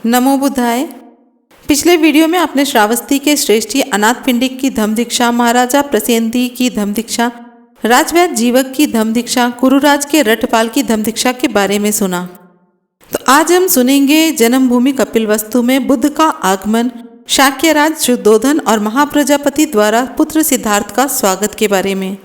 नमो बुद्धाय। पिछले वीडियो में आपने श्रावस्ती के श्रेष्ठी अनाथ पिंडिक की धम्म दीक्षा, महाराजा प्रसेनदी की धम्म दीक्षा, राजवैद्य जीवक की धम्म दीक्षा, कुरुराज के रटपाल की धम्म दीक्षा के बारे में सुना। तो आज हम सुनेंगे जन्मभूमि कपिलवस्तु में बुद्ध का आगमन, शाक्यराज शुद्धोधन और महाप्रजापति द्वारा पुत्र सिद्धार्थ का स्वागत के बारे में।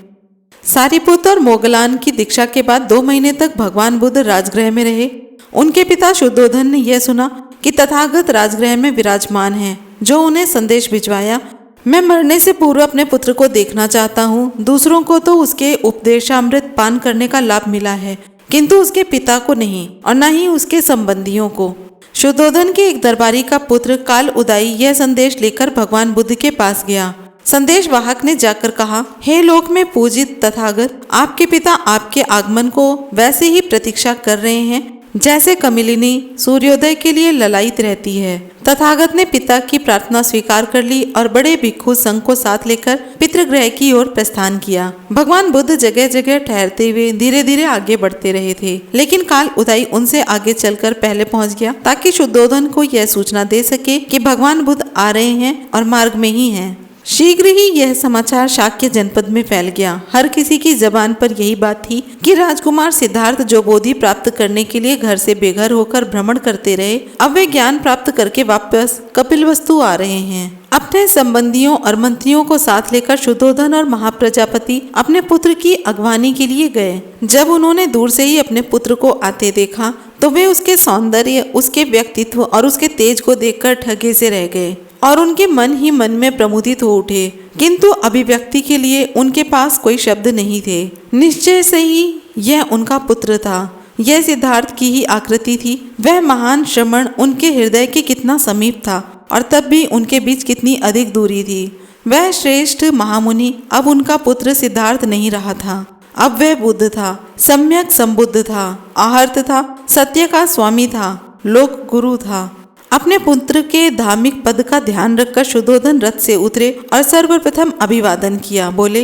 सारीपुत्र और मोगलान की दीक्षा के बाद 2 महीने तक भगवान बुद्ध राजगृह में रहे। उनके पिता शुद्धोधन ने यह सुना कि तथागत राजगृह में विराजमान हैं, जो उन्हें संदेश भिजवाया, मैं मरने से पूर्व अपने पुत्र को देखना चाहता हूँ। दूसरों को तो उसके उपदेशामृत पान करने का लाभ मिला है, किंतु उसके पिता को नहीं और न ही उसके संबंधियों को। शुद्धोधन के एक दरबारी का पुत्र काल उदाई यह संदेश लेकर भगवान बुद्ध के पास गया। संदेश वाहक ने जाकर कहा, हे लोक में पूजित तथागत, आपके पिता आपके आगमन को वैसे ही प्रतीक्षा कर रहे हैं जैसे कमिलिनी सूर्योदय के लिए ललायित रहती है। तथागत ने पिता की प्रार्थना स्वीकार कर ली और बड़े भिक्षु संघ को साथ लेकर पितृगृह की ओर प्रस्थान किया। भगवान बुद्ध जगह जगह ठहरते हुए धीरे धीरे आगे बढ़ते रहे थे, लेकिन काल उदाई उनसे आगे चलकर पहले पहुंच गया ताकि शुद्धोधन को यह सूचना दे सके कि भगवान बुद्ध आ रहे हैं और मार्ग में ही हैं। शीघ्र ही यह समाचार शाक्य जनपद में फैल गया। हर किसी की जबान पर यही बात थी कि राजकुमार सिद्धार्थ, जो बोधि प्राप्त करने के लिए घर से बेघर होकर भ्रमण करते रहे, अब वे ज्ञान प्राप्त करके वापस कपिलवस्तु आ रहे हैं। अपने संबंधियों और मंत्रियों को साथ लेकर शुद्धोधन और महाप्रजापति अपने पुत्र की अगवानी के लिए गए। जब उन्होंने दूर से ही अपने पुत्र को आते देखा तो वे उसके सौंदर्य, उसके व्यक्तित्व और उसके तेज को देखकर ठगे से रह गए और उनके मन ही मन में प्रमुदित हो उठे, किंतु अभिव्यक्ति के लिए उनके पास कोई शब्द नहीं थे। निश्चय से ही यह उनका पुत्र था। यह सिद्धार्थ की ही आकृति थी। वह महान श्रमण उनके हृदय के कितना समीप था और तब भी उनके बीच कितनी अधिक दूरी थी। वह श्रेष्ठ महामुनि अब उनका पुत्र सिद्धार्थ नहीं रहा था। अब वह बुद्ध था, सम्यक संबुद्ध था, आहर्त था, सत्य का स्वामी था, लोक गुरु था। अपने पुत्र के धार्मिक पद का ध्यान रखकर शुद्धोधन रथ से उतरे और सर्वप्रथम अभिवादन किया। बोले,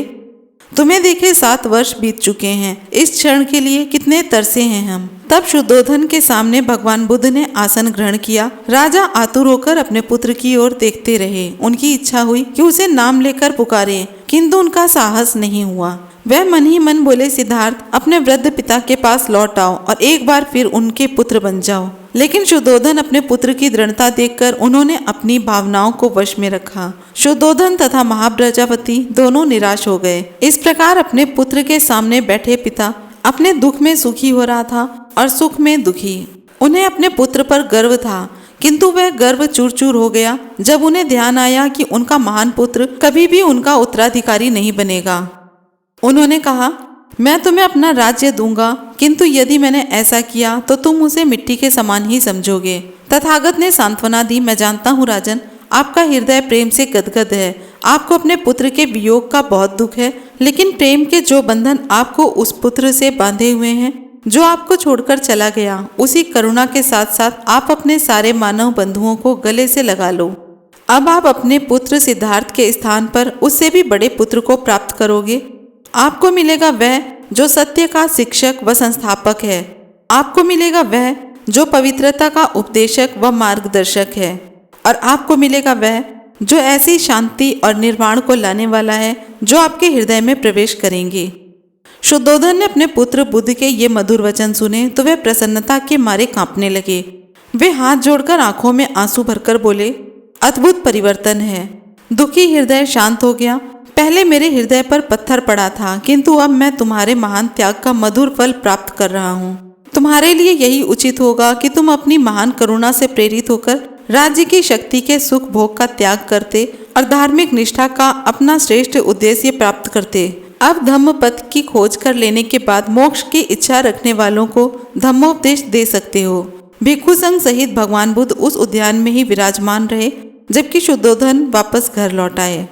तुम्हें देखे 7 वर्ष बीत चुके हैं, इस क्षण के लिए कितने तरसे हैं हम। तब शुद्धोधन के सामने भगवान बुद्ध ने आसन ग्रहण किया। राजा आतुर होकर अपने पुत्र की ओर देखते रहे। उनकी इच्छा हुई कि उसे नाम लेकर पुकारे, किंतु उनका साहस नहीं हुआ। वह मन ही मन बोले, सिद्धार्थ, अपने वृद्ध पिता के पास लौट आओ और एक बार फिर उनके पुत्र बन जाओ। लेकिन शुद्धोधन अपने पुत्र की दृढ़ता देखकर उन्होंने अपनी भावनाओं को वश में रखा। शुद्धोधन तथा महाप्रजापति दोनों निराश हो गए। इस प्रकार अपने पुत्र के सामने बैठे पिता अपने दुख में सुखी हो रहा था और सुख में दुखी। उन्हें अपने पुत्र पर गर्व था, किंतु वह गर्व चूर चूर हो गया जब उन्हें ध्यान आया कि उनका महान पुत्र कभी भी उनका उत्तराधिकारी नहीं बनेगा। उन्होंने कहा, मैं तुम्हें अपना राज्य दूंगा, किंतु यदि मैंने ऐसा किया तो तुम उसे मिट्टी के समान ही समझोगे। तथागत ने सांत्वना दी, मैं जानता हूँ राजन, आपका हृदय प्रेम से गदगद है। आपको अपने पुत्र के वियोग का बहुत दुख है, लेकिन प्रेम के जो बंधन आपको उस पुत्र से बांधे हुए हैं जो आपको छोड़कर चला गया, उसी करुणा के साथ साथ आप अपने सारे मानव बंधुओं को गले से लगा लो। अब आप अपने पुत्र सिद्धार्थ के स्थान पर उससे भी बड़े पुत्र को प्राप्त करोगे। आपको मिलेगा वह जो सत्य का शिक्षक व संस्थापक है। आपको मिलेगा वह जो पवित्रता का उपदेशक व मार्गदर्शक है, और आपको मिलेगा वह जो ऐसी शांति और निर्वाण को लाने वाला है जो आपके हृदय में प्रवेश करेंगे। शुद्धोधन ने अपने पुत्र बुद्ध के ये मधुर वचन सुने तो वे प्रसन्नता के मारे कांपने लगे। वे हाथ जोड़कर आंखों में आंसू भरकर बोले, अद्भुत परिवर्तन है। दुखी हृदय शांत हो गया। पहले मेरे हृदय पर पत्थर पड़ा था, किंतु अब मैं तुम्हारे महान त्याग का मधुर फल प्राप्त कर रहा हूँ। तुम्हारे लिए यही उचित होगा कि तुम अपनी महान करुणा से प्रेरित होकर राज्य की शक्ति के सुख भोग का त्याग करते और धार्मिक निष्ठा का अपना श्रेष्ठ उद्देश्य प्राप्त करते। अब धम्म पद की खोज कर लेने के बाद मोक्ष की इच्छा रखने वालों को धम्मोपदेश दे सकते हो। भिक्षु संघ सहित भगवान बुद्ध उस उद्यान में ही विराजमान रहे जबकि शुद्धोधन वापस घर लौट आए।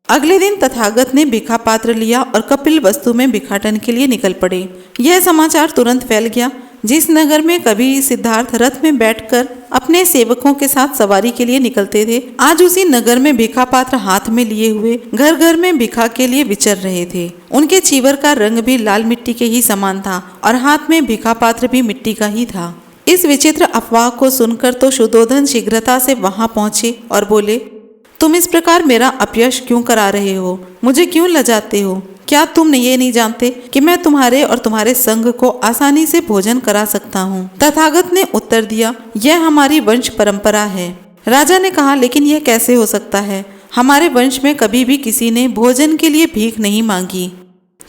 अगले दिन तथागत ने भिक्षा पात्र लिया और कपिलवस्तु में भिक्षाटन के लिए निकल पड़े। यह समाचार तुरंत फैल गया। जिस नगर में कभी सिद्धार्थ रथ में बैठकर अपने सेवकों के साथ सवारी के लिए निकलते थे, आज उसी नगर में भिक्षा पात्र हाथ में लिए हुए घर घर में भिक्षा के लिए विचर रहे थे। उनके चीवर का रंग भी लाल मिट्टी के ही समान था और हाथ में भिक्षा पात्र भी मिट्टी का ही था। इस विचित्र अफवाह को सुनकर तो शुद्धोधन शीघ्रता से वहां पहुंचे और बोले, तुम इस प्रकार मेरा अपयश क्यों करा रहे हो? मुझे क्यों लजाते हो? क्या तुम ये नहीं जानते कि मैं तुम्हारे और तुम्हारे संघ को आसानी से भोजन करा सकता हूँ? तथागत ने उत्तर दिया, यह हमारी वंश परंपरा है। राजा ने कहा, लेकिन यह कैसे हो सकता है? हमारे वंश में कभी भी किसी ने भोजन के लिए भीख नहीं मांगी।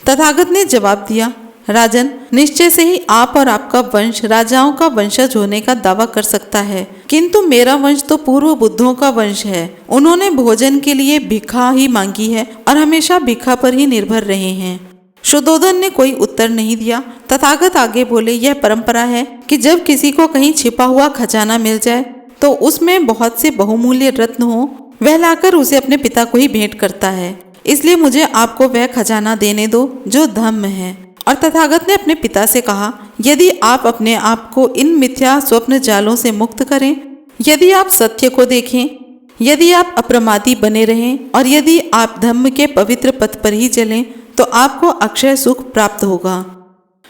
तथागत ने जवाब दिया, राजन, निश्चय से ही आप और आपका वंश राजाओं का वंशज होने का दावा कर सकता है, किंतु मेरा वंश तो पूर्व बुद्धों का वंश है। उन्होंने भोजन के लिए भिक्षा ही मांगी है और हमेशा भिक्षा पर ही निर्भर रहे हैं। शुद्धोधन ने कोई उत्तर नहीं दिया। तथागत आगे बोले, यह परंपरा है कि जब किसी को कहीं छिपा हुआ खजाना मिल जाए तो उसमें बहुत से बहुमूल्य रत्न हो, वह लाकर उसे अपने पिता को ही भेंट करता है। इसलिए मुझे आपको वह खजाना देने दो जो धम्म है। और तथागत ने अपने पिता से कहा, यदि आप अपने आप को इन मिथ्या स्वप्न जालों से मुक्त करें, यदि आप सत्य को देखें, यदि आप अप्रमादी बने रहें और यदि आप धम्म के पवित्र पथ पर ही चलें, तो आपको अक्षय सुख प्राप्त होगा।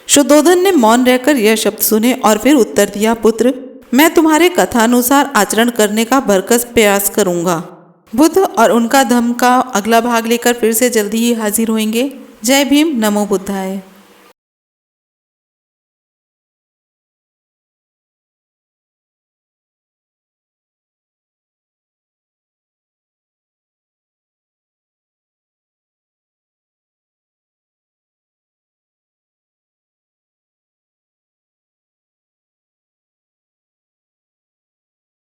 शुद्धोधन ने मौन रहकर यह शब्द सुने और फिर उत्तर दिया, पुत्र, मैं तुम्हारे कथानुसार आचरण करने का भरकस प्रयास करूंगा। बुद्ध और उनका धम्म का अगला भाग लेकर फिर से जल्दी ही हाजिर होंगे। जय भीम, नमो बुद्धाय।